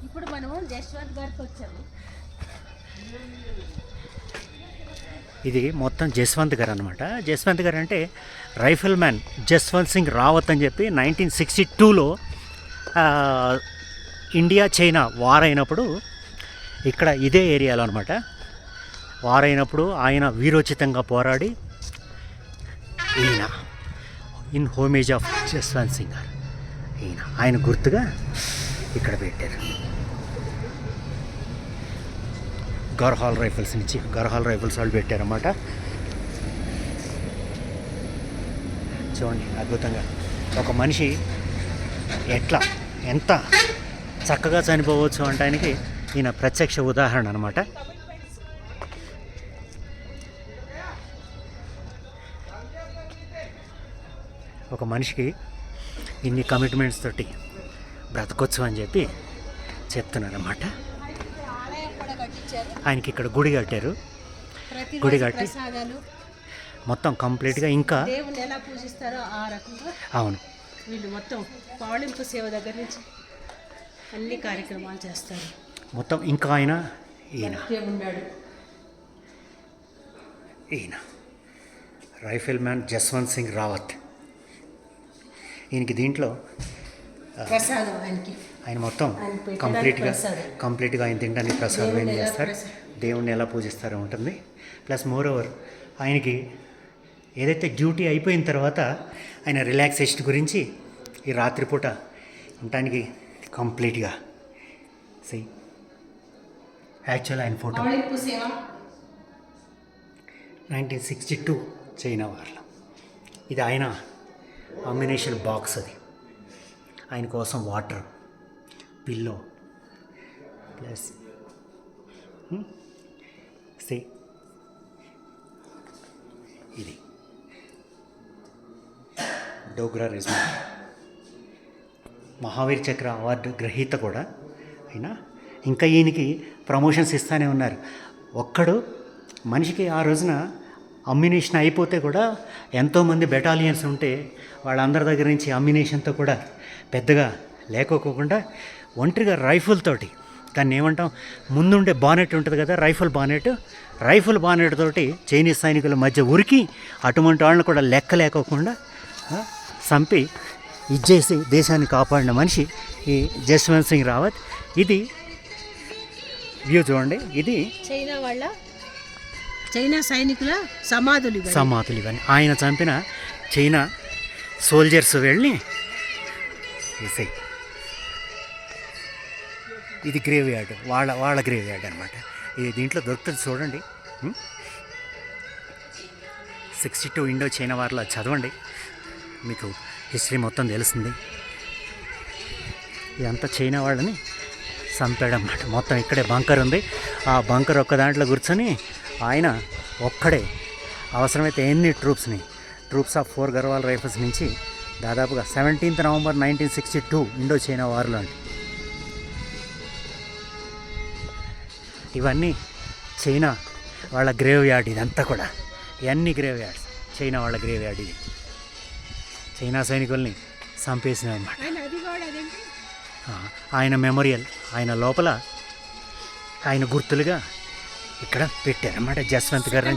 ఇప్పుడు మనం జశ్వంత్ గారికి వచ్చాము. ఇది మొత్తం జస్వంత్ గారు అనమాట. జస్వంత్ గారు అంటే రైఫిల్ మ్యాన్ జస్వంత్ సింగ్ రావత్ అని చెప్పి 1962లో ఇండియా చైనా వార్ అయినప్పుడు ఇక్కడ ఇదే ఏరియాలో అనమాట వార్ అయినప్పుడు ఆయన వీరోచితంగా పోరాడి ఈయన in homage of Jaswant Singh గారు ఆయన గుర్తుగా ఇక్కడ పెట్టారు. గర్హాల్ రైఫిల్స్ నుంచి గర్హాల్ రైఫిల్స్ వాళ్ళు పెట్టారన్నమాట. చూడండి అద్భుతంగా ఒక మనిషి ఎంత చక్కగా చనిపోవచ్చు అనడానికి ఈయన ప్రత్యక్ష ఉదాహరణ అనమాట. ఒక మనిషికి ఇన్ని కమిట్మెంట్స్ తోటి బ్రతకొచ్చు అని చెప్పి చెప్తున్నారన్నమాట. ఆయనకి ఇక్కడ గుడి కట్టారు. గుడి కట్టి మొత్తం కంప్లీట్గా ఇంకా దేవుని ఎలా పూజిస్తారో ఆ రకంగా అవును వీళ్ళు మొత్తం పాళింపు సేవ దగ్గర నుంచి అన్ని కార్యక్రమాలు చేస్తారు. మొత్తం ఇంకా ఈయన రైఫిల్ మ్యాన్ జస్వంత్ సింగ్ రావత్. ఈయనకి దీంట్లో ప్రసాదం ఆయన మొత్తం కంప్లీట్గా ఆయన తినడానికి ప్రసాదం ఏం చేస్తారు, దేవుణ్ణి ఎలా పూజిస్తారో ఉంటుంది. ప్లస్ మోర్ ఓవర్ ఆయనకి ఏదైతే డ్యూటీ అయిపోయిన తర్వాత ఆయన రిలాక్సేషన్ గురించి ఈ రాత్రిపూట ఉండటానికి కంప్లీట్గా యాక్చువల్ ఆయన ఫోటో 1962 చైనా వార్లో. ఇది ఆయన అమ్యునేషన్ బాక్స్. అది ఆయన కోసం వాటర్ పిల్లో ప్లస్ ఇది డోగ్రా రెజిమెంట్ మహావీర్ చక్ర అవార్డు గ్రహీత కూడా అయినా ఇంకా ఈయనకి ప్రమోషన్స్ ఇస్తూనే ఉన్నారు. ఒక్కడు మనిషికి ఆ రోజున అమ్యునేషన్ అయిపోతే కూడా ఎంతోమంది బెటాలియన్స్ ఉంటే వాళ్ళందరి దగ్గర నుంచి అమ్యునేషన్తో కూడా పెద్దగా లేకోకుండా ఒంటరిగా రైఫిల్ తోటి దాన్ని ఏమంటాం ముందుండే బానెట్ ఉంటుంది కదా రైఫిల్ బానెట్ తోటి చైనీస్ సైనికుల మధ్య ఉరికి అటువంటి వాళ్ళని కూడా లెక్క లేకోకుండా చంపి ఇచ్చేసి దేశాన్ని కాపాడిన మనిషి ఈ జస్వంత్ సింగ్ రావత్. ఇది వ్యూ చూడండి. ఇది చైనా సైనికుల సమాధులు ఇవన్నీ ఆయన చంపిన చైనా సోల్జర్స్ వెళ్ళి ఇది గ్రేవ్ యార్డ్ వాళ్ళ గ్రేవ్ యార్డ్ అనమాట. ఇది దీంట్లో దొరుకుతుంది చూడండి. 62 ఇండో చైనా వార్లో చదవండి, మీకు హిస్టరీ మొత్తం తెలుస్తుంది. ఇదంతా చైనా వాళ్ళని చంపాడన్నమాట. మొత్తం ఇక్కడే బంకర్ ఉంది. ఆ బంకర్ ఒక్క దాంట్లో కూర్చొని ఆయన ఒక్కడే అవసరమైతే ఎన్ని ట్రూప్స్ ఆఫ్ 4 గర్వాల్ రైఫిల్స్ నుంచి దాదాపుగా 17 నవంబర్ 1962 ఇండో చైనా వార్లో అండి. ఇవన్నీ చైనా వాళ్ళ గ్రేవ్ యార్డ్. ఇదంతా కూడా ఇవన్నీ గ్రేవ్ యార్డ్స్, చైనా వాళ్ళ గ్రేవ్ యార్డ్. ఇది చైనా సైనికుల్ని చంపేసినవి అన్నమాట. ఆయన మెమోరియల్, ఆయన లోపల ఆయన గుర్తులుగా ఇక్కడ పెట్టారన్నమాట జస్వంత్ గారు.